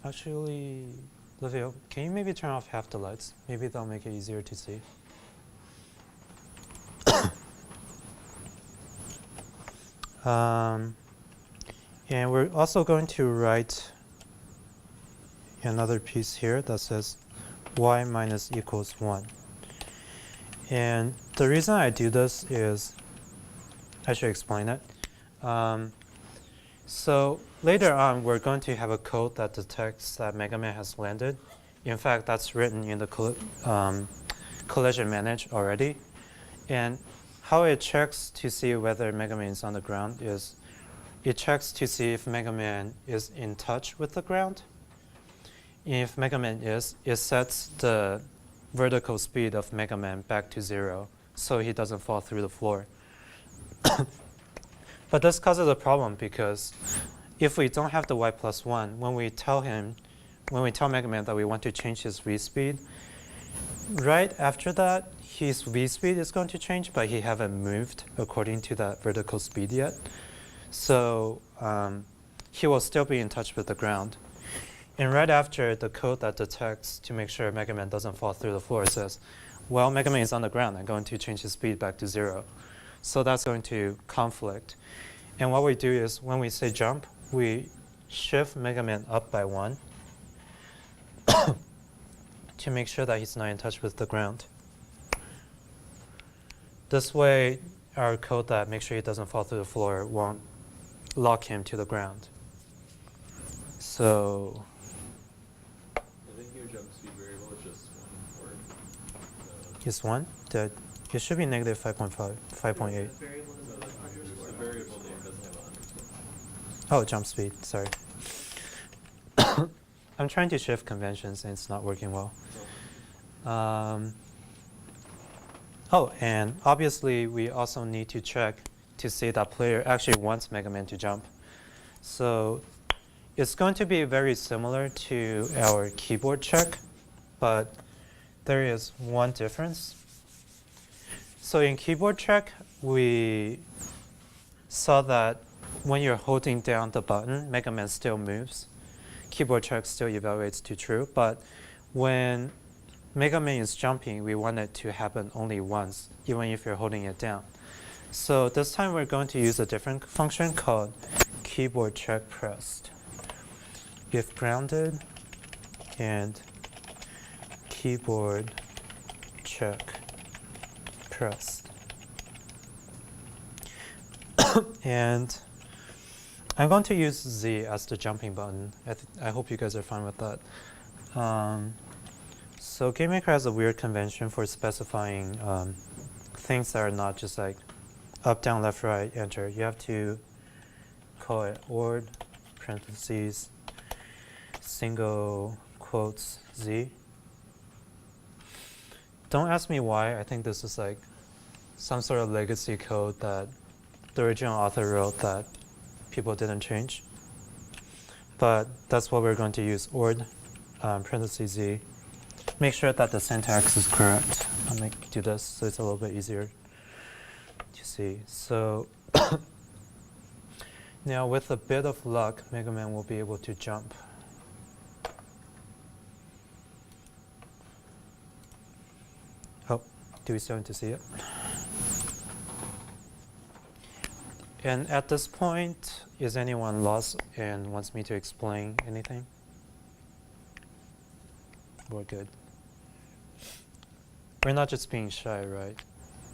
Actually, Livio, can you maybe turn off half the lights? Maybe that'll make it easier to see. And we're also going to write another piece here that says y minus equals 1. And the reason I do this is, I should explain it. So later on, we're going to have a code that detects that Mega Man has landed. In fact, that's written in the collision manage already. And how it checks to see whether Mega Man is on the ground is, it checks to see if Mega Man is in touch with the ground. If Mega Man is, it sets the vertical speed of Mega Man back to 0, so he doesn't fall through the floor. But this causes a problem because if we don't have the y plus 1, when we tell Mega Man that we want to change his v speed, right after that, his v speed is going to change, but he haven't moved according to that vertical speed yet. So he will still be in touch with the ground. And right after, the code that detects to make sure Mega Man doesn't fall through the floor says, well, Mega Man is on the ground. I'm going to change his speed back to 0. So that's going to conflict. And what we do is, when we say jump, we shift Mega Man up by 1 to make sure that he's not in touch with the ground. This way, our code that makes sure he doesn't fall through the floor won't lock him to the ground. So I think your jump speed variable is just 1 word. It's 1? It should be negative 5.5, 5.8. The variable name doesn't have 100%. Oh, jump speed, sorry. I'm trying to shift conventions and it's not working well. Oh, and obviously we also need to check to see that player actually wants Mega Man to jump. So it's going to be very similar to our keyboard check, but there is one difference. So in keyboard check, we saw that when you're holding down the button, Mega Man still moves. Keyboard check still evaluates to true, but when Mega Man is jumping, we want it to happen only once, even if you're holding it down. So this time we're going to use a different function called keyboard check pressed. If grounded and keyboard check pressed. And I'm going to use Z as the jumping button. I hope you guys are fine with that. So GameMaker has a weird convention for specifying things that are not just like up, down, left, right, enter. You have to call it ORD, parentheses, single quotes, Z. Don't ask me why. I think this is like some sort of legacy code that the original author wrote that people didn't change. But that's what we're going to use, ORD, parentheses Z. Make sure that the syntax is correct. I'll do this so it's a little bit easier to see. So now with a bit of luck, Mega Man will be able to jump. Oh, do we still need to see it? And at this point, is anyone lost and wants me to explain anything? We're good. We're not just being shy, right?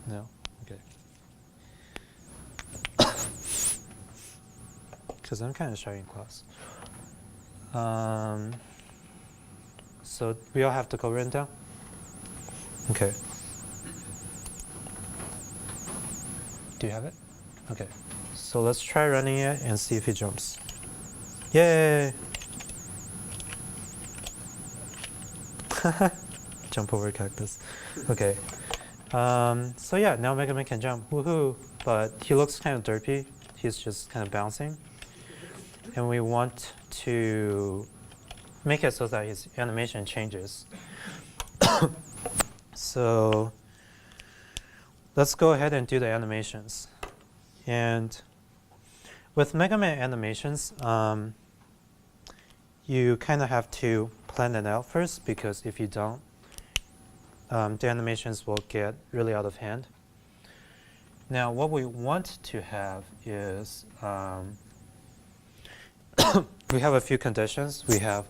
No? Okay. Because I'm kind of shy in class. So we all have the code written down? Okay. Do you have it? Okay. So let's try running it and see if he jumps. Yay! Jump over cactus. Okay. So yeah, now Mega Man can jump. Woohoo! But he looks kind of derpy. He's just kind of bouncing. And we want to make it so that his animation changes. So let's go ahead and do the animations. And with Mega Man animations, you kind of have to plan it out first, because if you don't, the animations will get really out of hand. Now, what we want to have is we have a few conditions. We have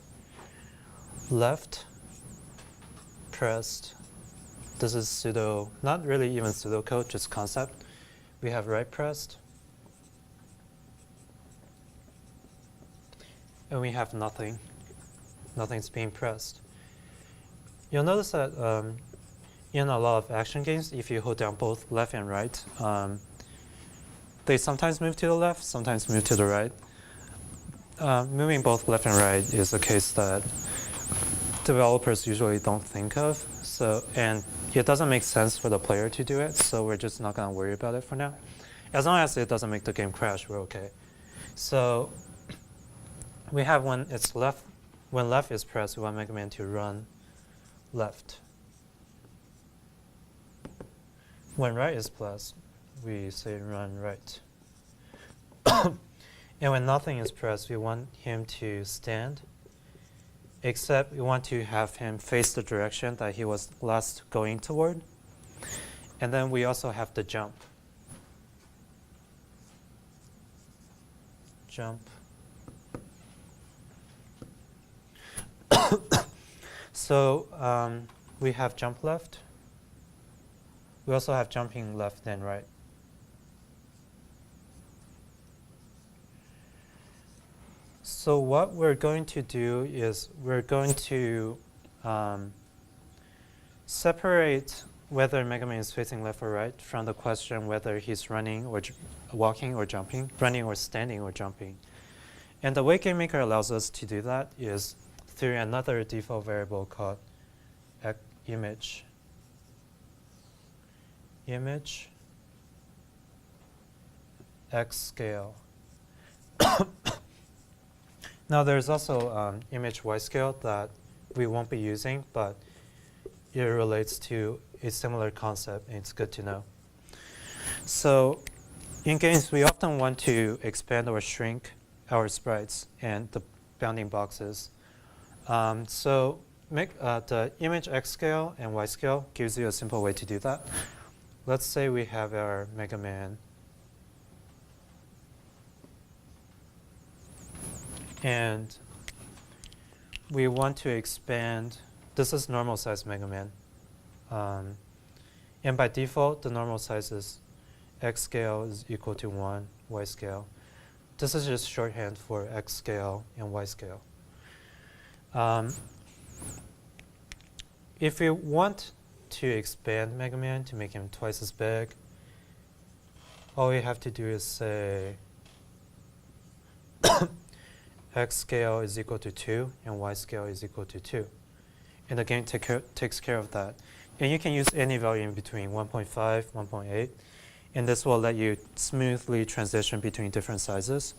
left pressed. This is pseudo, not really even pseudocode, just concept. We have right pressed. And we have nothing. Nothing's being pressed. You'll notice that in a lot of action games, if you hold down both left and right, they sometimes move to the left, sometimes move to the right. Moving both left and right is a case that developers usually don't think of. So, and it doesn't make sense for the player to do it, so we're just not going to worry about it for now. As long as it doesn't make the game crash, we're okay. So we have when it's left, when left is pressed, we want Mega Man to run left. When right is pressed, we say run right. And when nothing is pressed, we want him to stand, except we want to have him face the direction that he was last going toward. And then we also have the jump. Jump. So we have jump left. We also have jumping left and right. So what we're going to do is we're going to separate whether Mega Man is facing left or right from the question whether he's running or walking or jumping, running or standing or jumping. And the way GameMaker allows us to do that is through another default variable called image. Image X scale. Now there's also image Y scale that we won't be using, but it relates to a similar concept, and it's good to know. So in games, we often want to expand or shrink our sprites and the bounding boxes. So the image X scale and Y scale gives you a simple way to do that. Let's say we have our Mega Man. And we want to expand. This is normal size Mega Man. And by default, the normal size is X scale is equal to 1, Y scale. This is just shorthand for X scale and Y scale. If we want to expand Mega Man to make him twice as big, all we have to do is say X scale is equal to 2 and Y scale is equal to 2. And the game takes care of that. And you can use any value in between 1.5, 1.8, and this will let you smoothly transition between different sizes.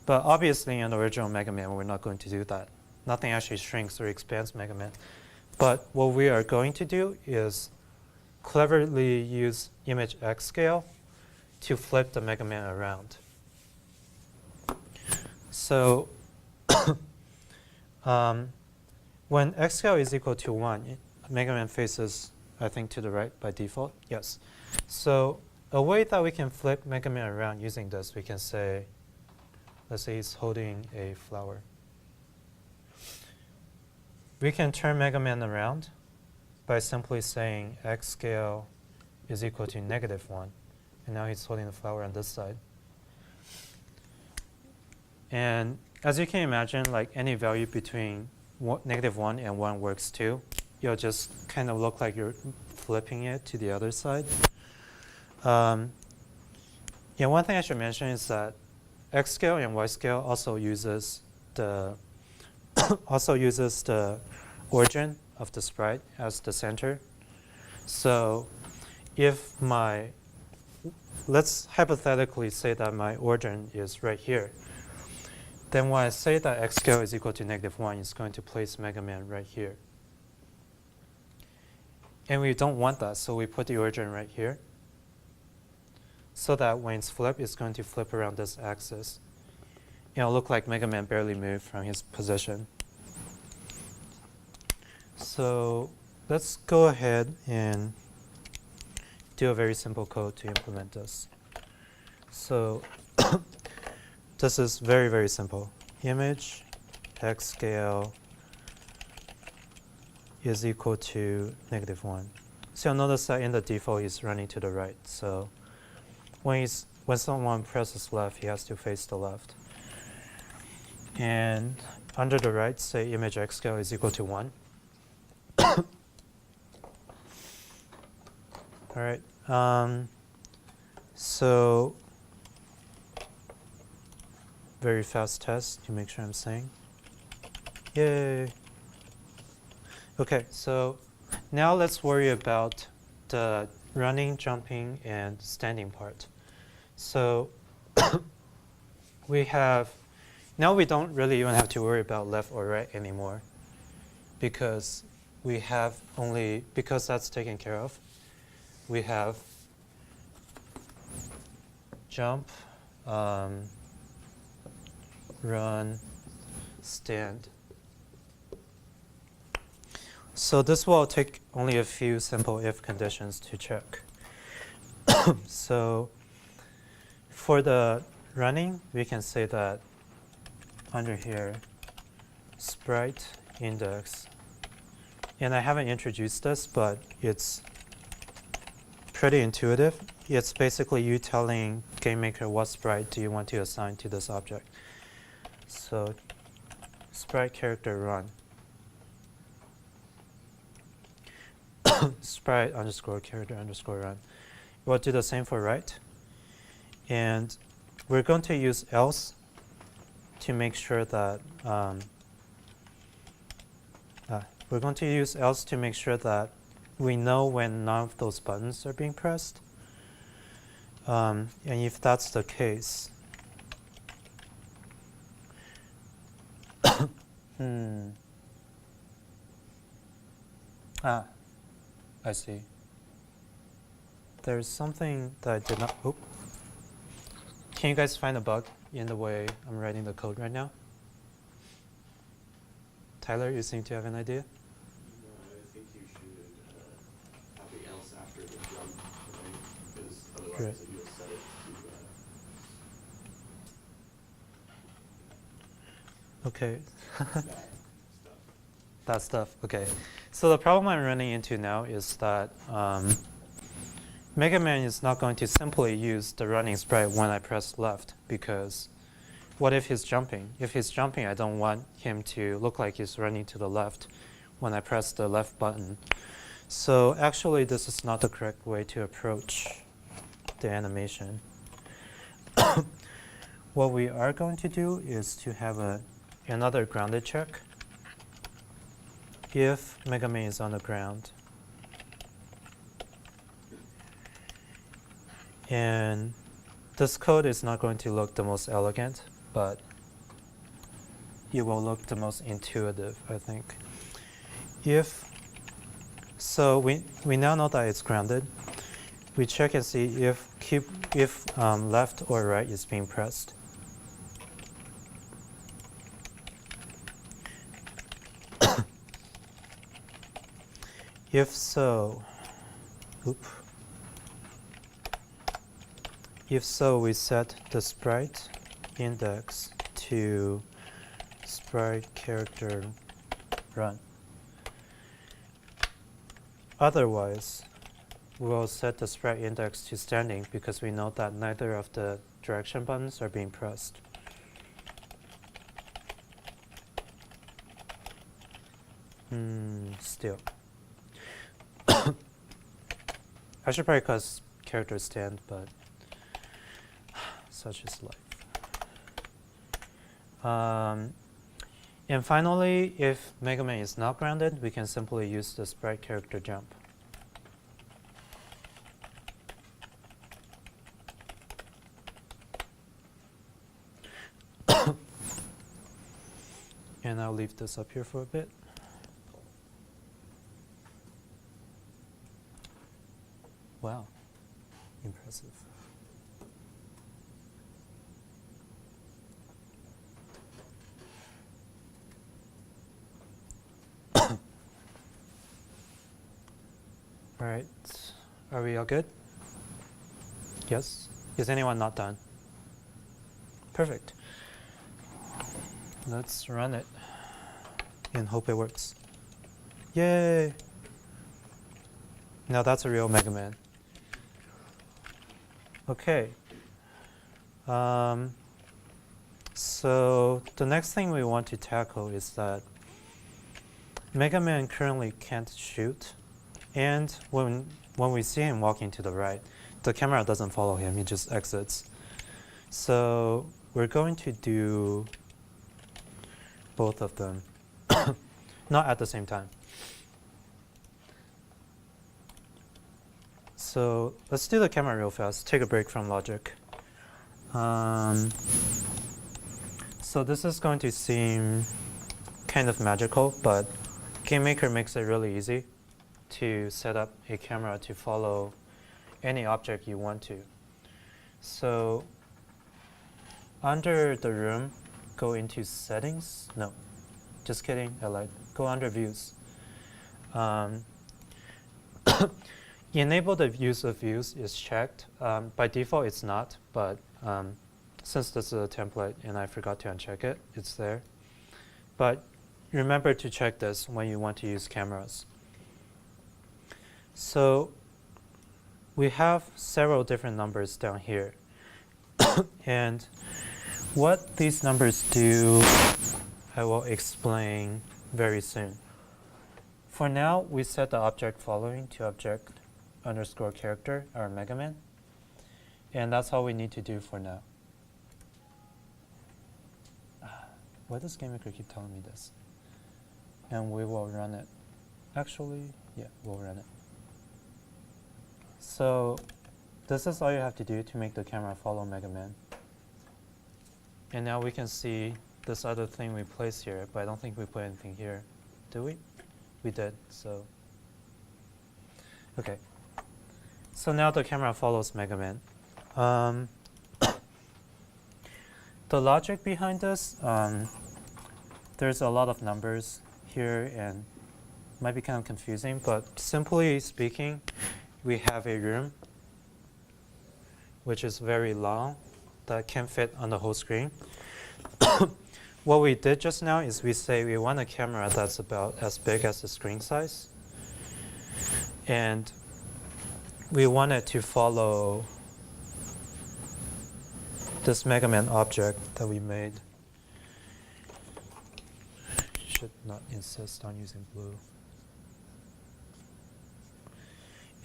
But obviously in the original Mega Man, we're not going to do that. Nothing actually shrinks or expands Mega Man. But what we are going to do is cleverly use image X scale to flip the Mega Man around. So when X scale is equal to 1, Mega Man faces, I think, to the right by default. Yes. So a way that we can flip Mega Man around using this, we can say, let's say he's holding a flower. We can turn Mega Man around by simply saying X scale is equal to -1. And now he's holding the flower on this side. And as you can imagine, like any value between -1 and 1 works too. You'll just kind of look like you're flipping it to the other side. Yeah, one thing I should mention is that X scale and Y scale also uses the origin of the sprite as the center. So if let's hypothetically say that my origin is right here. Then when I say that X scale is equal to -1, it's going to place Mega Man right here. And we don't want that, so we put the origin right here. So that when it's flipped, it's going to flip around this axis. It'll look like Mega Man barely moved from his position. So let's go ahead and do a very simple code to implement this. So this is very, very simple. Image x scale is equal to -1. So you'll notice that in the default, he's running to the right. So when someone presses left, he has to face the left. And under the right, say image x scale is equal to 1. All right. So very fast test to make sure I'm saying. Yay. Okay, so now let's worry about the running, jumping, and standing part. So now we don't really even have to worry about left or right anymore because because that's taken care of, we have jump, run, stand. So this will take only a few simple if conditions to check. So for the running, we can say that under here, sprite index. And I haven't introduced this, but it's pretty intuitive. It's basically you telling GameMaker what sprite do you want to assign to this object. So sprite character run. Sprite underscore character underscore run. We'll do the same for right. And we're going to use else to make sure that we know when none of those buttons are being pressed. And if that's the case, I see. There's something that I did not. Oh. Can you guys find a bug in the way I'm writing the code right now? Tyler, you seem to have an idea? No, I think you should have the else after the jump, right? Because otherwise Right. you'll set it to Okay. that stuff. That stuff, okay. So the problem I'm running into now is that Mega Man is not going to simply use the running sprite when I press left, because what if he's jumping? If he's jumping, I don't want him to look like he's running to the left when I press the left button. So actually, this is not the correct way to approach the animation. What we are going to do is to have another grounded check. If Mega Man is on the ground, and this code is not going to look the most elegant, but it will look the most intuitive, I think. So we now know that it's grounded. We check and see if left or right is being pressed. If so, we set the sprite index to sprite character run. Otherwise, we'll set the sprite index to standing because we know that neither of the direction buttons are being pressed. Still. I should probably cause character stand, but such is life. And finally, if Mega Man is not grounded, we can simply use the sprite character jump. And I'll leave this up here for a bit. Wow, impressive. All right, are we all good? Yes? Is anyone not done? Perfect. Let's run it and hope it works. Yay! Now that's a real Mega Man. Okay. So the next thing we want to tackle is that Mega Man currently can't shoot, and when we see him walking to the right, the camera doesn't follow him, he just exits. So we're going to do both of them, not at the same time. So let's do the camera real fast, take a break from logic. So this is going to seem kind of magical, but GameMaker makes it really easy to set up a camera to follow any object you want to. So under the room, go into settings. No, just kidding. Go under views. Enable the use of views is checked. By default, it's not, but since this is a template and I forgot to uncheck it, it's there. But remember to check this when you want to use cameras. So we have several different numbers down here. And what these numbers do, I will explain very soon. For now, we set the object following to object underscore character, our Mega Man. And that's all we need to do for now. Why does GameMaker keep telling me this? And we will run it. Actually, yeah, we'll run it. So this is all you have to do to make the camera follow Mega Man. And now we can see this other thing we placed here, but I don't think we put anything here. Did we? We did, so. Okay. So now the camera follows Mega Man. The logic behind this, there's a lot of numbers here and might be kind of confusing, but simply speaking, we have a room which is very long that can fit on the whole screen. What we did just now is we say we want a camera that's about as big as the screen size. And we want it to follow this Mega Man object that we made. Should not insist on using blue.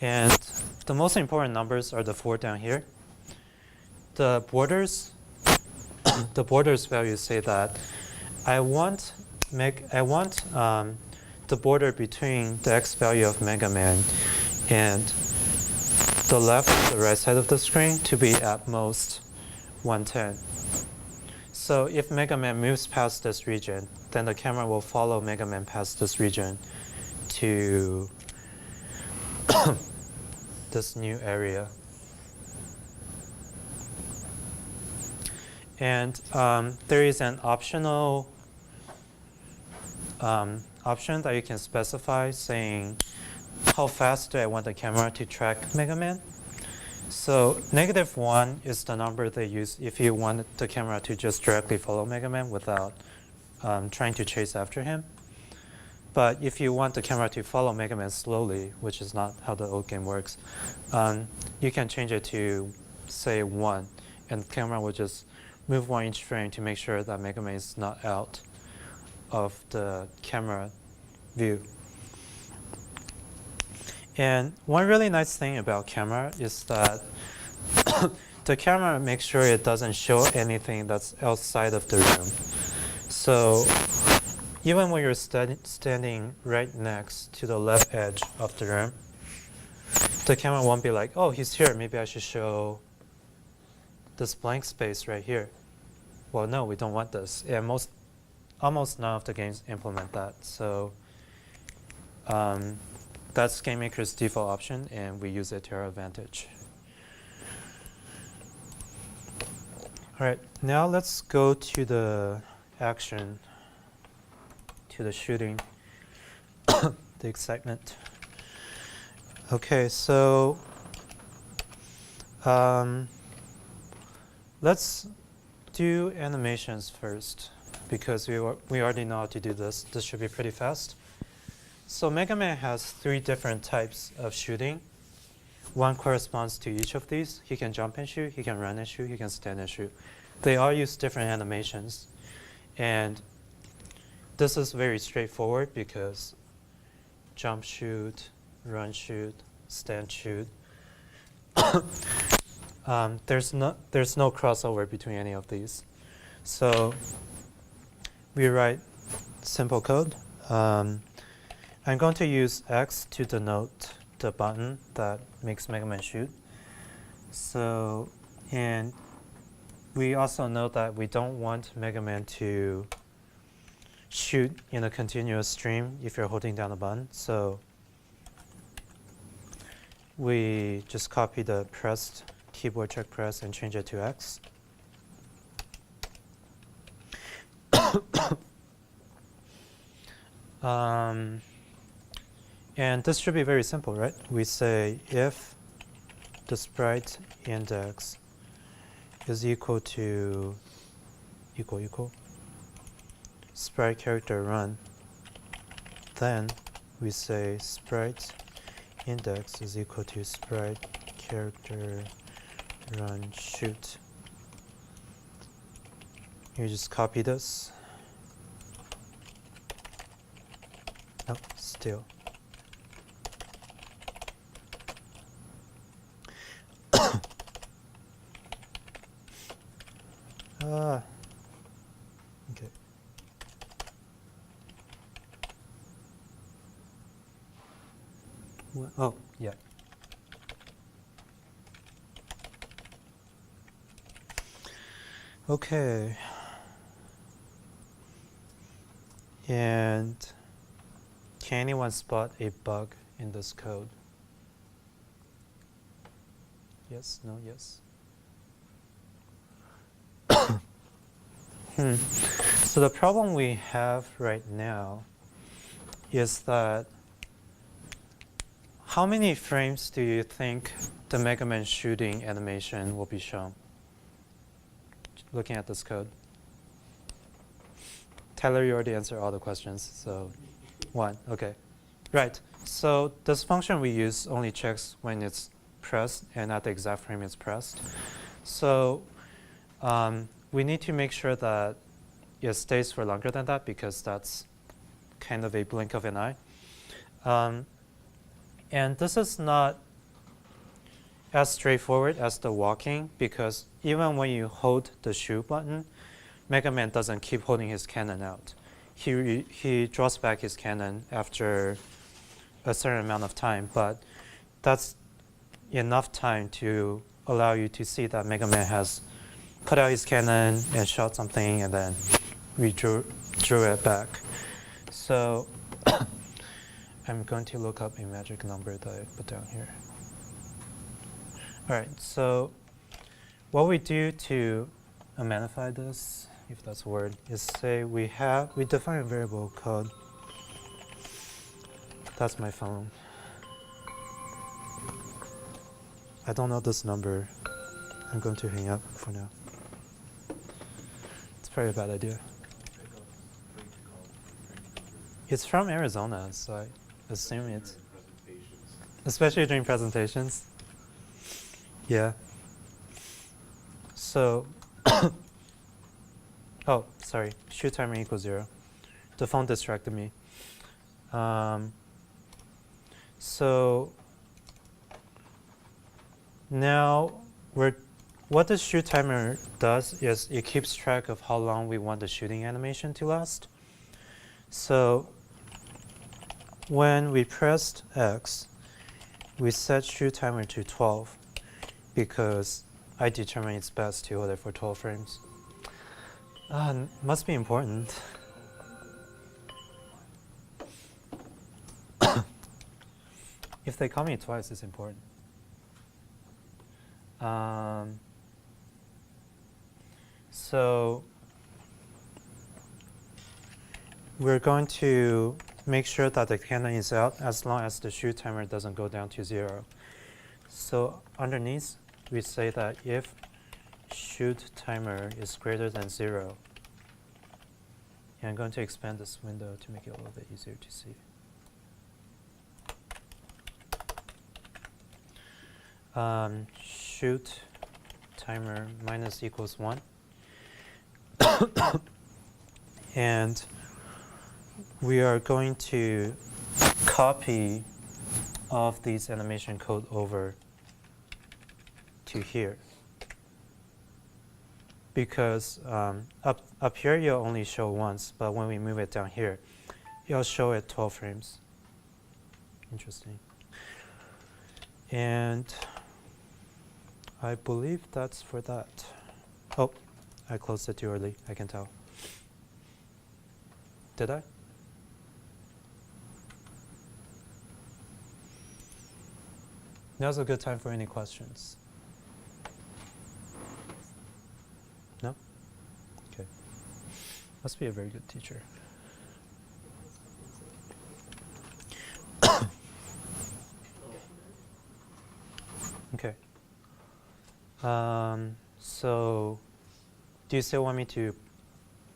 And the most important numbers are the 4 down here. The borders, the borders values say that I want the border between the X value of Mega Man and the left, the right side of the screen to be at most 110. So if Mega Man moves past this region, then the camera will follow Mega Man past this region to this new area. And there is an optional option that you can specify saying how fast do I want the camera to track Mega Man. So -1 is the number they use if you want the camera to just directly follow Mega Man without trying to chase after him. But if you want the camera to follow Mega Man slowly, which is not how the old game works, you can change it to, say, 1, and the camera will just move 1 each frame to make sure that Mega Man is not out of the camera view. And one really nice thing about camera is that the camera makes sure it doesn't show anything that's outside of the room. So even when you're standing right next to the left edge of the room, the camera won't be like, oh, he's here, maybe I should show this blank space right here. Well, no, we don't want this. And almost none of the games implement that. So that's GameMaker's default option, and we use it to our advantage. All right, now let's go to the action, to the shooting, the excitement. Okay, so let's do animations first because we already know how to do this. This should be pretty fast. So Mega Man has 3 different types of shooting. One corresponds to each of these. He can jump and shoot, he can run and shoot, he can stand and shoot. They all use different animations. And this is very straightforward because jump, shoot, run, shoot, stand, shoot. There's no crossover between any of these. So we write simple code. I'm going to use X to denote the button that makes Mega Man shoot. So, and we also know that we don't want Mega Man to shoot in a continuous stream if you're holding down the button. So we just copy the pressed keyboard check press and change it to X. And this should be very simple, right? We say if the sprite index is equal to sprite character run, then we say sprite index is equal to sprite character run shoot. You just copy this. Oh, still. Okay. Oh, yeah. Okay. And can anyone spot a bug in this code? Yes, no, yes. So the problem we have right now is that how many frames do you think the Mega Man shooting animation will be shown? Looking at this code. Tyler, you already answered all the questions, so 1, okay. Right, so this function we use only checks when it's pressed and at the exact frame it's pressed. So we need to make sure that it stays for longer than that because that's kind of a blink of an eye. And this is not as straightforward as the walking because even when you hold the shoot button, Mega Man doesn't keep holding his cannon out. He draws back his cannon after a certain amount of time, but that's enough time to allow you to see that Mega Man has put out his cannon and shot something and then drew it back. So I'm going to look up a magic number that I put down here. All right, so what we do to magnify this, if that's a word, is say we define a variable called, that's my phone. I don't know this number. I'm going to hang up for now. It's probably a bad idea. It's from Arizona, so I assume it's, especially during presentations. Yeah. So, oh, sorry, shoot timer equals 0. The phone distracted me. So now what the shoot timer does is it keeps track of how long we want the shooting animation to last. So when we pressed X, we set shoot timer to 12 because I determine it's best to hold it for 12 frames. Must be important. If they call me twice, it's important. So we're going to make sure that the cannon is out as long as the shoot timer doesn't go down to 0. So underneath, we say that if shoot timer is greater than 0, and I'm going to expand this window to make it a little bit easier to see. Shoot timer minus equals 1. And we are going to copy all of these animation code over to here. Because up here you'll only show once, but when we move it down here, it'll show it 12 frames. Interesting. And I believe that's for that. Oh, I closed it too early, I can tell. Did I? Now's a good time for any questions. No? Okay. Must be a very good teacher. Okay. So, do you still want me to?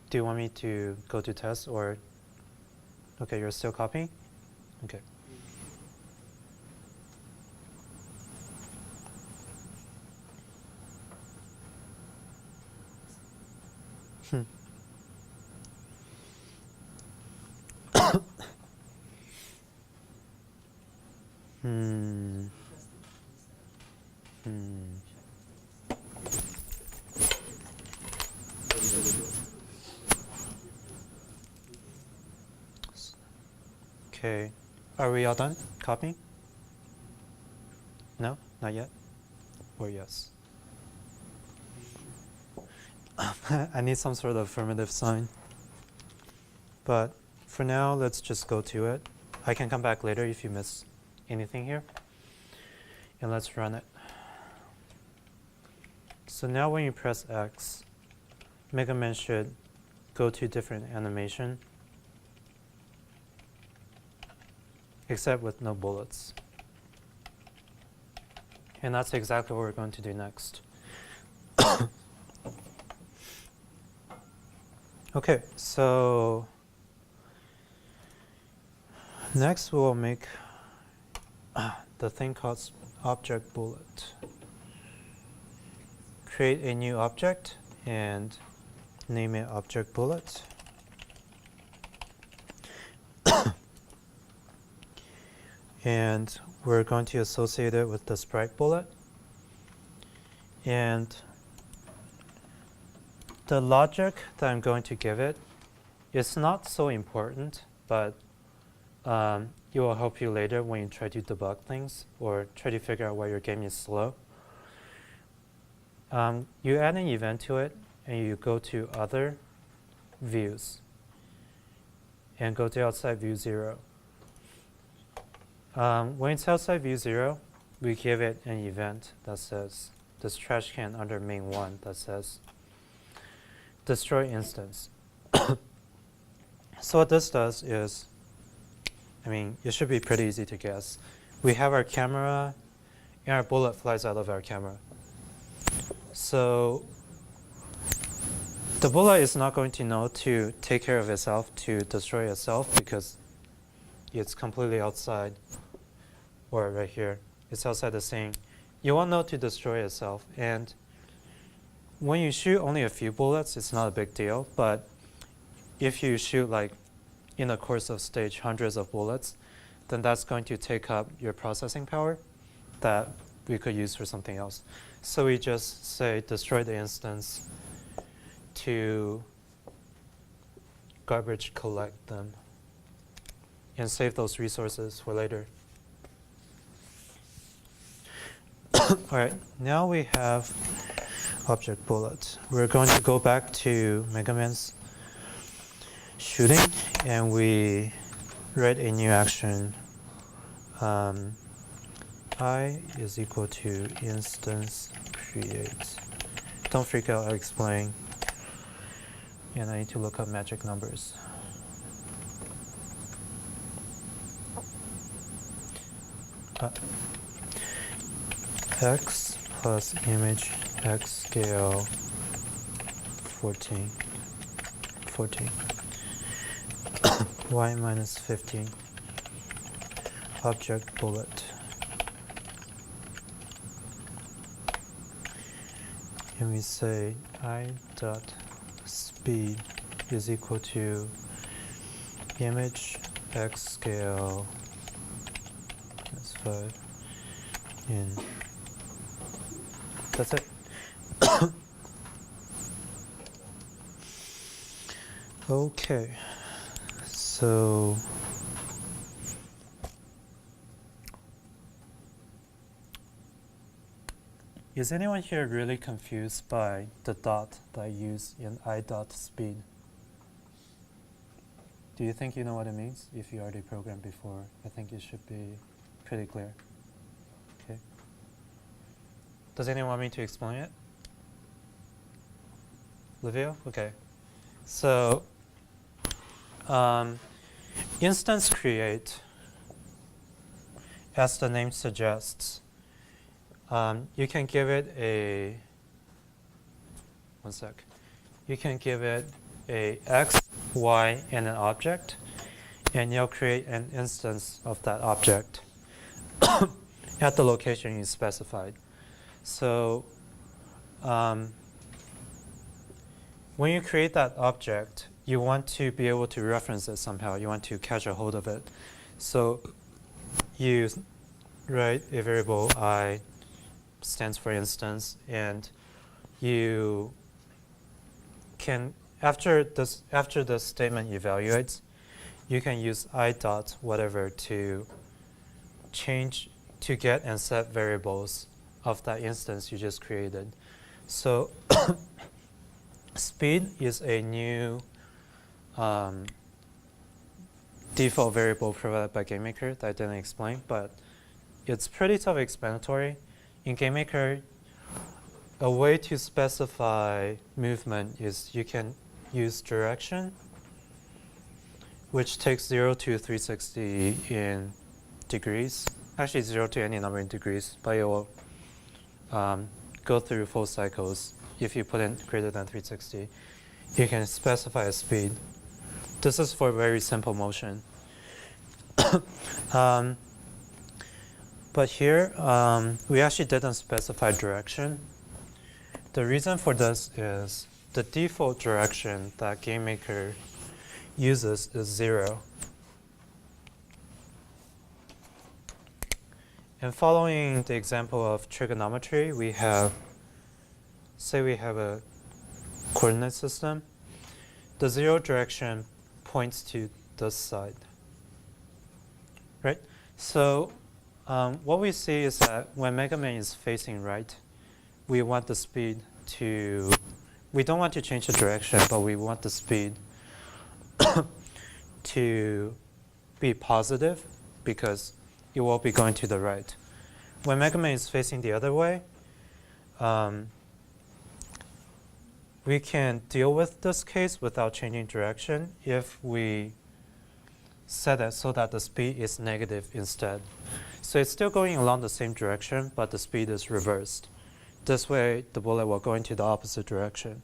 Do you want me to go to test or? Okay, you're still copying. Okay. Okay, are we all done copying? No, not yet? Or yes? I need some sort of affirmative sign. But for now, let's just go to it. I can come back later if you miss anything here. And let's run it. So now when you press X, Mega Man should go to different animation, except with no bullets. And that's exactly what we're going to do next. Okay, so next we'll make the thing called object bullet. Create a new object and name it object bullet. And we're going to associate it with the sprite bullet. And the logic that I'm going to give it is not so important, but it will help you later when you try to debug things or try to figure out why your game is slow. You add an event to it, and you go to Other, Views, and go to Outside View 0. When it's outside view 0, we give it an event that says, this trash can under main 1 that says, destroy instance. So what this does is, I mean, it should be pretty easy to guess. We have our camera, and our bullet flies out of our camera. So the bullet is not going to know to take care of itself, to destroy itself, because it's completely outside, or right here. It's outside the scene. You won't know to destroy itself. And when you shoot only a few bullets, it's not a big deal. But if you shoot, like, in the course of stage, hundreds of bullets, then that's going to take up your processing power that we could use for something else. So we just say destroy the instance to garbage collect them and save those resources for later. All right, now we have object bullet. We're going to go back to Mega Man's shooting, and we write a new action. I is equal to instance create. Don't freak out, I'll explain. And I need to look up magic numbers. x plus image x scale 14, y minus 15, object bullet. And we say I dot speed is equal to image x scale that's 5 in. That's it. Okay, so is anyone here really confused by the dot that I use in I dot speed? Do you think you know what it means? If you already programmed before, I think it should be pretty clear. Okay. Does anyone want me to explain it? Livio? Okay. So, instance create, as the name suggests, you can give it a, one sec. You can give it a x, y, and an object, and you'll create an instance of that object at the location you specified. So, when you create that object, you want to be able to reference it somehow. You want to catch a hold of it. So you write a variable I stands for instance, and you can, after the statement evaluates, you can use I dot whatever to change, to get and set variables of that instance you just created. So speed is a new default variable provided by GameMaker that I didn't explain, but it's pretty self-explanatory. In GameMaker, a way to specify movement is you can use direction, which takes 0 to 360 in degrees. Actually, 0 to any number in degrees, but it will go through full cycles. If you put in greater than 360, you can specify a speed. This is for very simple motion. But here, we actually didn't specify direction. The reason for this is the default direction that GameMaker uses is 0. And following the example of trigonometry, we have, say we have a coordinate system. The 0 direction points to this side, right? So what we see is that when Mega Man is facing right, we want the speed to, we don't want to change the direction, but we want the speed to be positive because it will be going to the right. When Mega Man is facing the other way, we can deal with this case without changing direction if we set it so that the speed is negative instead. So it's still going along the same direction, but the speed is reversed. This way, the bullet will go into the opposite direction.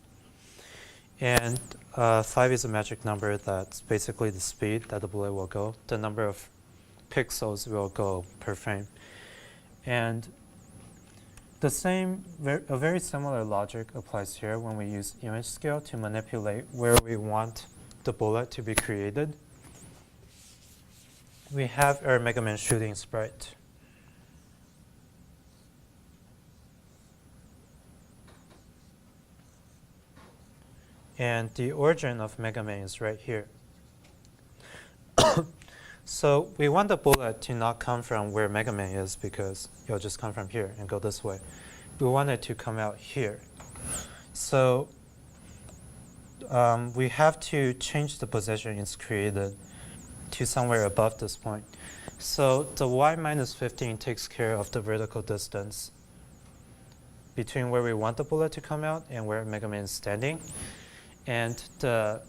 And 5 is a magic number that's basically the speed that the bullet will go, the number of pixels will go per frame. And the same, a very similar logic applies here when we use image scale to manipulate where we want the bullet to be created. We have our Mega Man shooting sprite. And the origin of Mega Man is right here. So we want the bullet to not come from where Mega Man is because it'll just come from here and go this way. We want it to come out here. So we have to change the position it's created to somewhere above this point. So the y minus 15 takes care of the vertical distance between where we want the bullet to come out and where Mega Man is standing. And the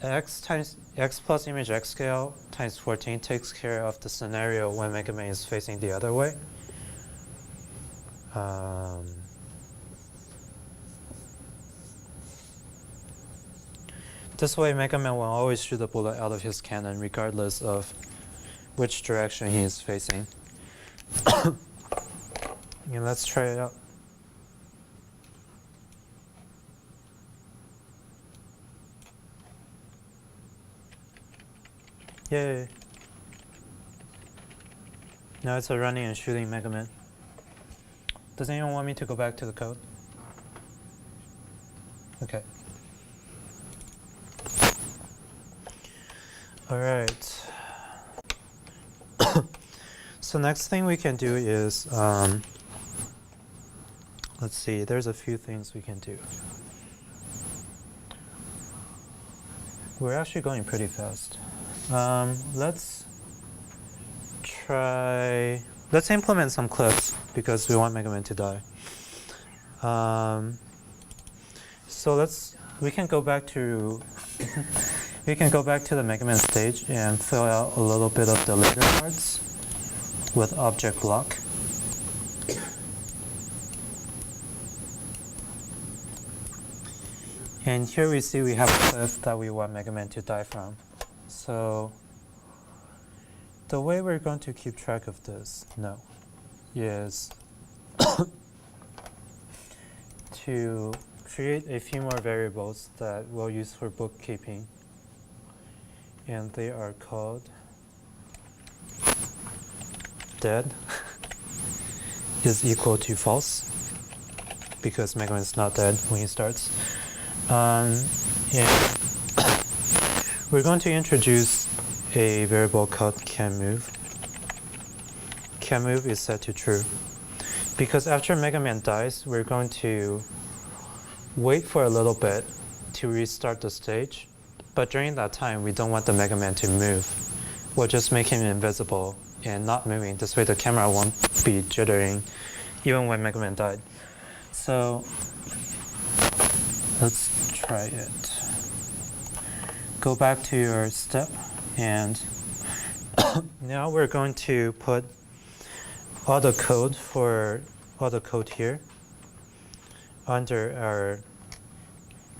x plus image x scale times 14 takes care of the scenario when Mega Man is facing the other way. This way, Mega Man will always shoot a bullet out of his cannon regardless of which direction he is facing. Yeah, let's try it out. Yay! Now it's a running and shooting Mega Man. Does anyone want me to go back to the code? Okay. All right. So next thing we can do is, let's see, there's a few things we can do. We're actually going pretty fast. Let's implement some clips because we want Mega Man to die. So we can go back to the Mega Man stage and fill out a little bit of the later parts with object block. And here we see we have a cliff that we want Mega Man to die from. So the way we're going to keep track of this now is to create a few more variables that we'll use for bookkeeping. And they are called dead is equal to false because Mega Man is not dead when he starts. And we're going to introduce a variable called canMove. canMove is set to true because after Mega Man dies, we're going to wait for a little bit to restart the stage. But during that time, we don't want the Mega Man to move. We'll just make him invisible and not moving. This way the camera won't be jittering even when Mega Man died. So let's try it. Go back to your step and now we're going to put all the code here under our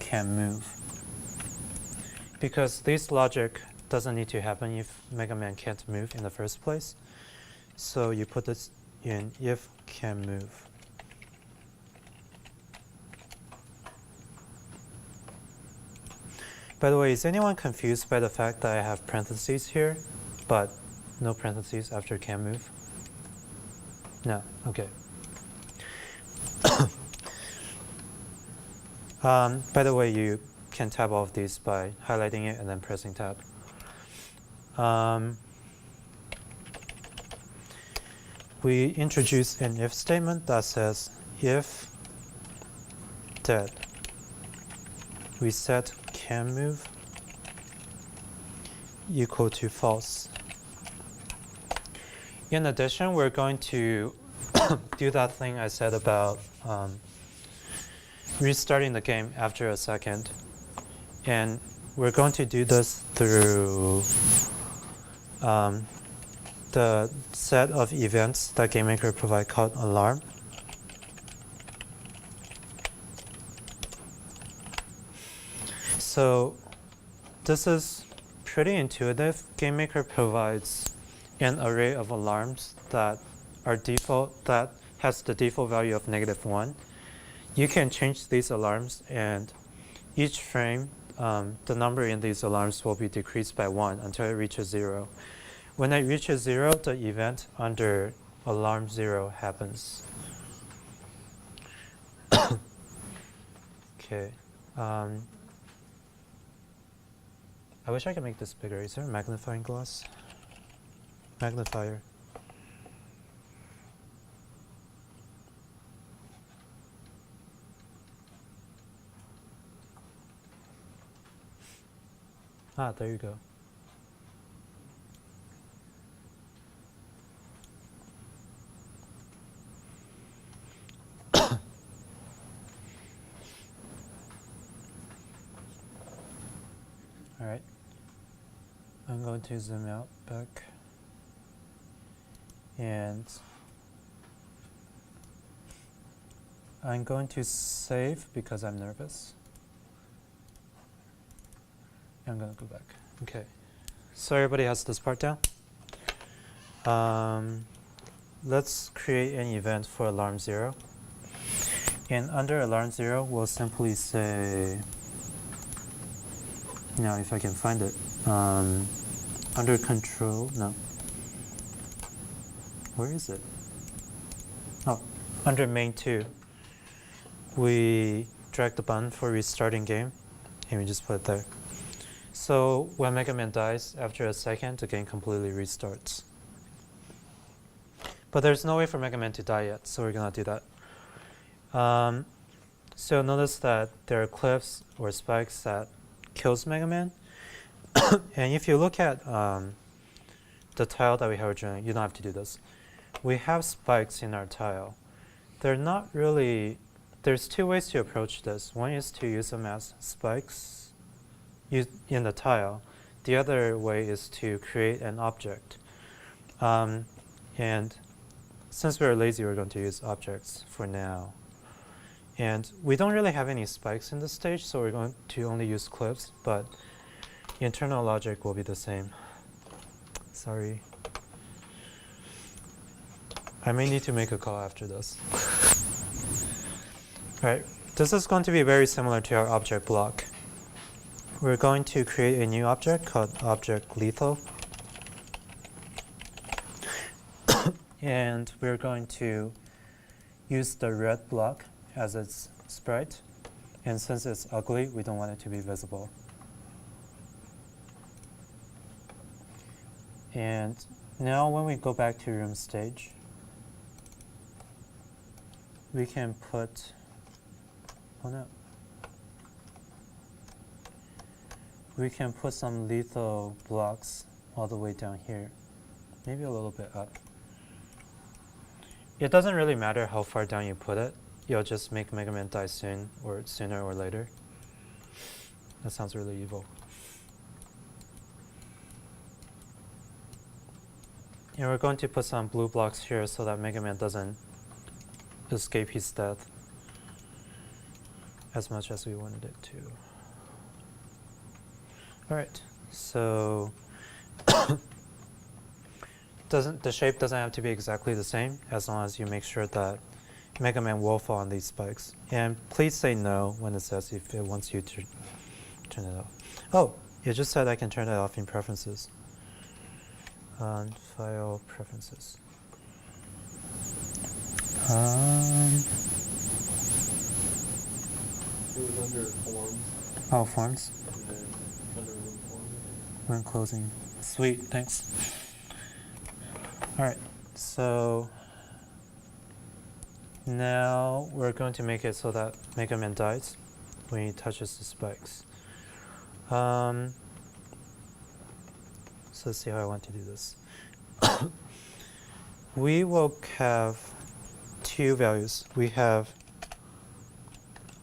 canMove. Because this logic doesn't need to happen if Mega Man can't move in the first place. So you put this in if canMove. By the way, is anyone confused by the fact that I have parentheses here, but no parentheses after canMove? No, okay. By the way, you can tab all of these by highlighting it and then pressing tab. We introduce an if statement that says if dead. We set canMove equal to false. In addition, we're going to do that thing I said about restarting the game after a second. And we're going to do this through the set of events that GameMaker provide called alarm. So this is pretty intuitive. GameMaker provides an array of alarms that are default, that has the default value of -1. You can change these alarms, and each frame, the number in these alarms will be decreased by 1 until it reaches 0. When it reaches 0, the event under alarm 0 happens. Okay. I wish I could make this bigger. Is there a magnifying glass? Magnifier. Ah, there you go. All All right. I'm going to zoom out back. And I'm going to save because I'm nervous. I'm going to go back. Okay. So everybody has this part down. Let's create an event for alarm 0. And under alarm 0, we'll simply say, now if I can find it, under control, no. Where is it? Oh, under main 2, we drag the button for restarting game, and we just put it there. So when Mega Man dies, after a second, the game completely restarts. But there's no way for Mega Man to die yet, so we're gonna do that. So notice that there are cliffs or spikes that kills Mega Man. And if you look at the tile that we have originally, you don't have to do this. We have spikes in our tile. They're not really, there's 2 ways to approach this. One is to use them as spikes in the tile. The other way is to create an object. And since we're lazy, we're going to use objects for now. And we don't really have any spikes in this stage, so we're going to only use cliffs, but internal logic will be the same. Sorry. I may need to make a call after this. All right, this is going to be very similar to our object block. We're going to create a new object called object lethal. And we're going to use the red block as its sprite. And since it's ugly, we don't want it to be visible. And now when we go back to room stage, we can put, oh no. We can put some lethal blocks all the way down here, maybe a little bit up. It doesn't really matter how far down you put it. You'll just make Mega Man die soon, or sooner or later. That sounds really evil. And we're going to put some blue blocks here so that Mega Man doesn't escape his death as much as we wanted it to. All right, so the shape doesn't have to be exactly the same as long as you make sure that Mega Man will fall on these spikes. And please say no when it says if it wants you to turn it off. Oh, it just said I can turn it off in preferences. On file preferences. It was under forms. Oh, forms. And then under room forms. When closing. Sweet, thanks. All right, so now we're going to make it so that Mega Man dies when he touches the spikes. So let's see how I want to do this. We will have 2 values. We have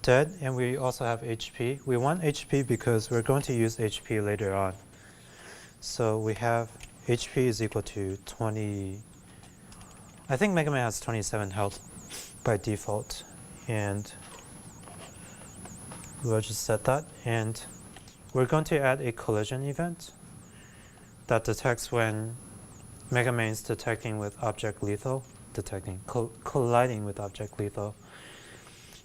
dead and we also have HP. We want HP because we're going to use HP later on. So we have HP is equal to 20. I think Mega Man has 27 health by default. And we'll just set that. And we're going to add a collision event that detects when Mega Man is detecting with object lethal, colliding with object lethal.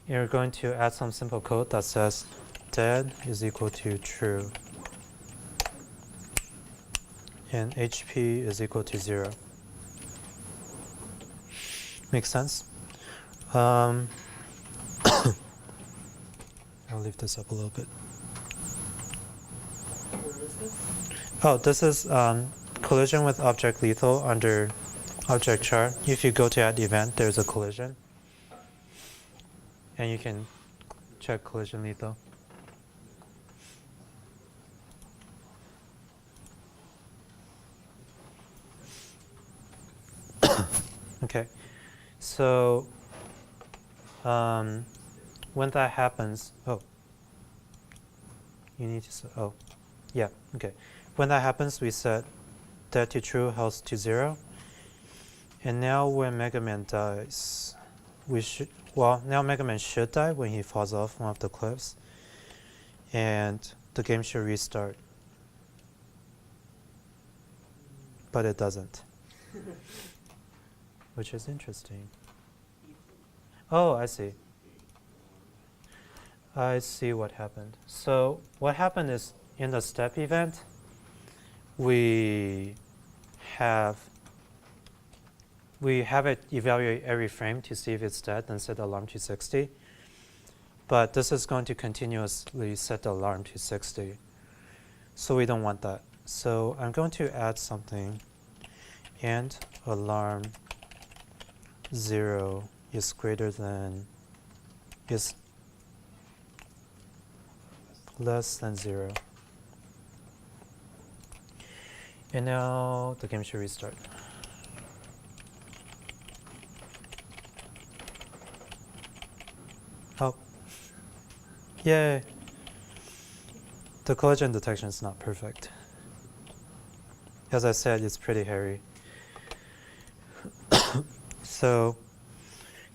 And we're going to add some simple code that says dead is equal to true. And HP is equal to 0. Makes sense? I'll leave this up a little bit. Where is this? Oh, this is collision with object lethal under object char. If you go to add event, there's a collision. And you can check collision lethal. Okay, so when that happens, oh, you need to, Yeah, okay. When that happens, we set dead to true, health to 0. And now when Mega Man dies, now Mega Man should die when he falls off one of the cliffs. And the game should restart. But it doesn't. Which is interesting. Oh, I see. I see what happened. So what happened is in the step event, we have it evaluate every frame to see if it's dead and set the alarm to 60. But this is going to continuously set the alarm to 60. So we don't want that. So I'm going to add something, and alarm 0 is less than 0. And now the game should restart. Oh, yay! The collision detection is not perfect. As I said, it's pretty hairy. So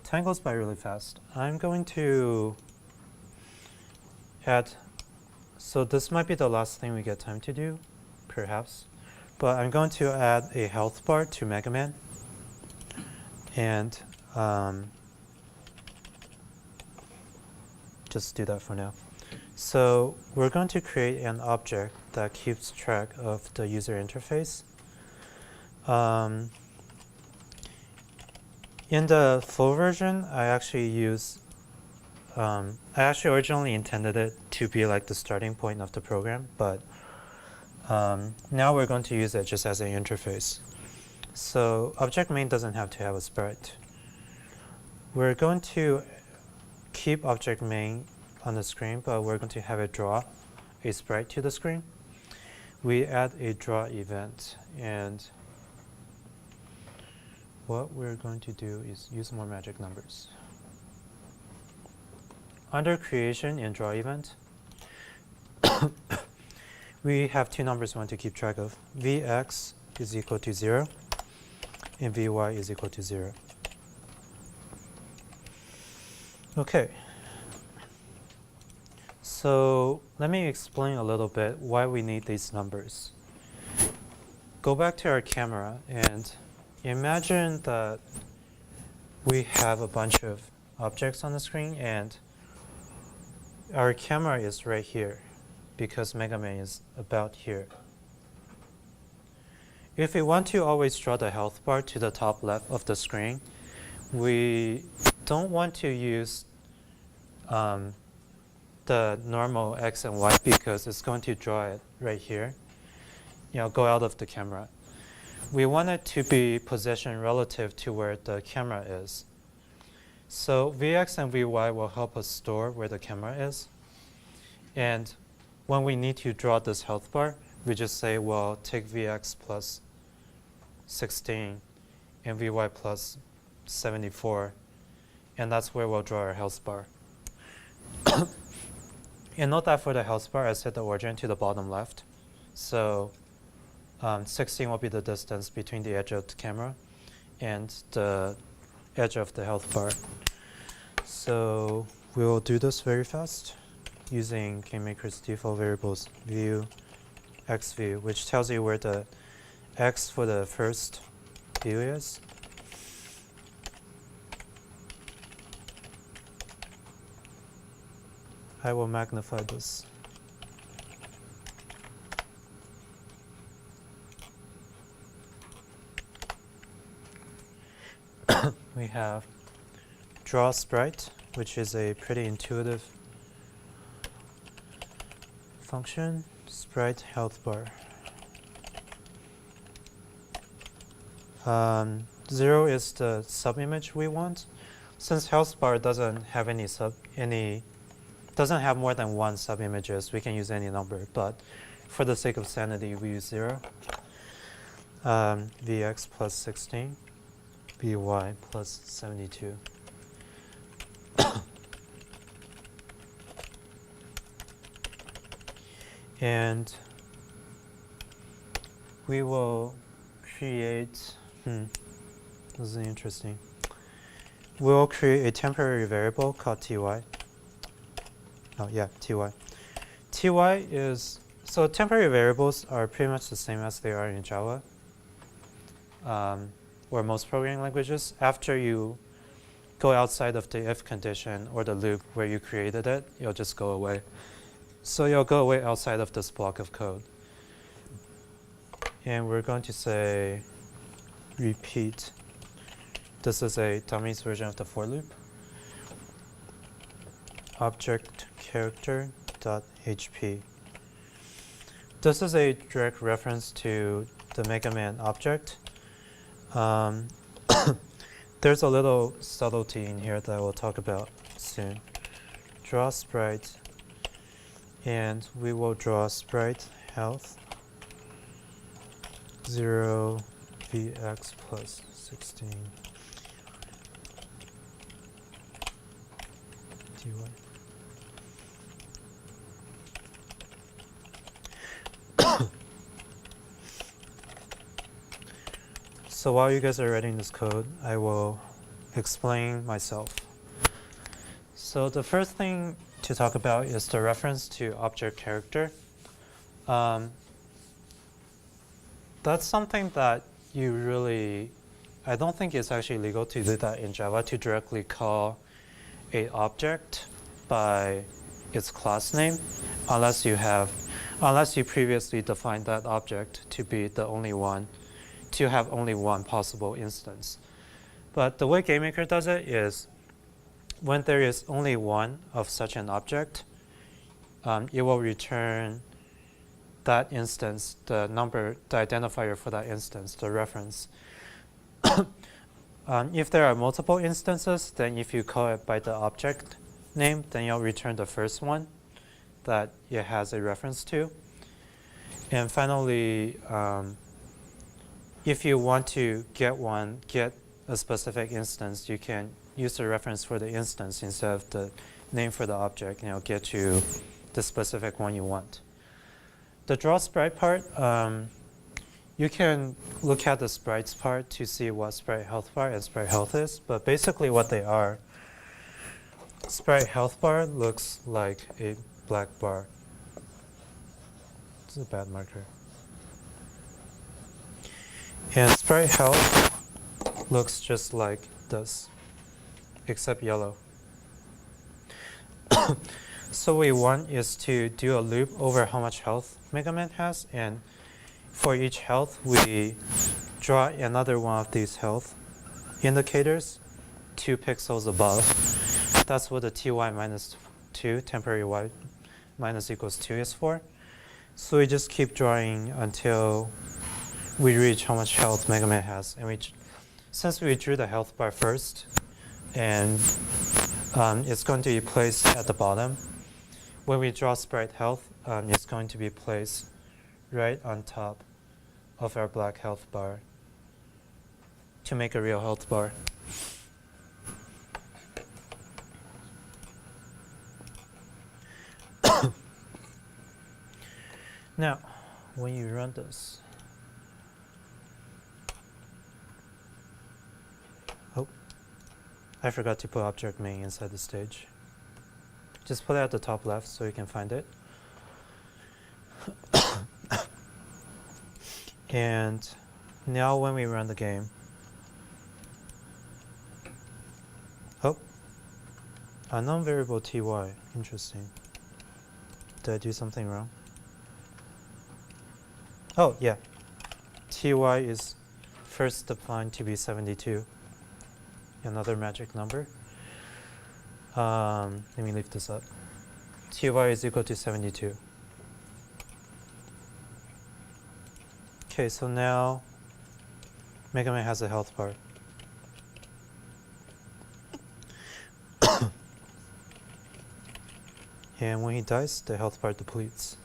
time goes by really fast. I'm going to add, so this might be the last thing we get time to do, perhaps. But I'm going to add a health bar to Mega Man. And just do that for now. So we're going to create an object that keeps track of the user interface. In the full version, I actually originally intended it to be like the starting point of the program, but now we're going to use it just as an interface. So object main doesn't have to have a sprite. We're going to keep object main on the screen, but we're going to have it draw a sprite to the screen. We add a draw event, and what we're going to do is use more magic numbers. Under creation in draw event, we have two numbers we want to keep track of. Vx is equal to 0, and Vy is equal to 0. Okay. So let me explain a little bit why we need these numbers. Go back to our camera and imagine that we have a bunch of objects on the screen and our camera is right here because Mega Man is about here. If we want to always draw the health bar to the top left of the screen, we don't want to use the normal X and Y because it's going to draw it right here, go out of the camera. We want it to be positioned relative to where the camera is. So Vx and Vy will help us store where the camera is. And when we need to draw this health bar, we just say, well, take Vx plus 16 and Vy plus 74. And that's where we'll draw our health bar. And note that for the health bar, I set the origin to the bottom left. So 16 will be the distance between the edge of the camera and the edge of the health bar. So we'll do this very fast using GameMaker's default variables view xView, which tells you where the x for the first view is. I will magnify this. We have draw sprite, which is a pretty intuitive function, sprite health bar. 0 is the subimage we want. Since health bar doesn't have doesn't have more than one subimages, we can use any number, but for the sake of sanity, we use 0. Vx plus 16, Vy plus 72. And we will create, this is interesting. We'll create a temporary variable called ty. Oh yeah, ty. Ty is, so temporary variables are pretty much the same as they are in Java, or most programming languages. After you go outside of the if condition or the loop where you created it, you'll just go away. So you'll go away outside of this block of code. And we're going to say repeat. This is a dummies version of the for loop. Object character dot HP. This is a direct reference to the Mega Man object. There's a little subtlety in here that we'll talk about soon. Draw sprite, and we will draw sprite health 0 vx plus 16 dy. So while you guys are writing this code, I will explain myself. So the first thing to talk about is the reference to object character. That's something that you really, I don't think it's actually legal to do that in Java, to directly call a object by its class name, unless you previously defined that object to be the only one, to have only one possible instance. But the way GameMaker does it is, when there is only one of such an object, it will return that instance, the number, the identifier for that instance, the reference. If there are multiple instances, then if you call it by the object name, then you'll return the first one that it has a reference to. And finally, if you want to get a specific instance, you can use the reference for the instance instead of the name for the object, and it'll get you the specific one you want. The draw sprite part, you can look at the sprites part to see what sprite health bar and sprite health is, but basically what they are, sprite health bar looks like a black bar. This is a bad marker. And sprite health looks just like this, except yellow. So what we want is to do a loop over how much health Mega Man has, and for each health we draw another one of these health indicators 2 pixels above. That's what the ty minus 2, temporary y minus equals 2 is for. So we just keep drawing until we reach how much health Mega Man has. And since we drew the health bar first, and it's going to be placed at the bottom, when we draw sprite health, it's going to be placed right on top of our black health bar to make a real health bar. Now, when you run this, oh, I forgot to put object main inside the stage. Just put it at the top left so you can find it. And now when we run the game, oh, unknown variable ty, interesting. Did I do something wrong? Oh yeah, ty is first defined to be 72, another magic number. Let me leave this up. ty is equal to 72. Okay, so now Mega Man has a health bar. And when he dies, the health bar depletes.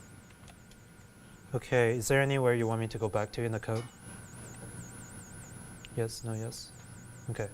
Okay, is there anywhere you want me to go back to in the code? Yes, no, yes? Okay.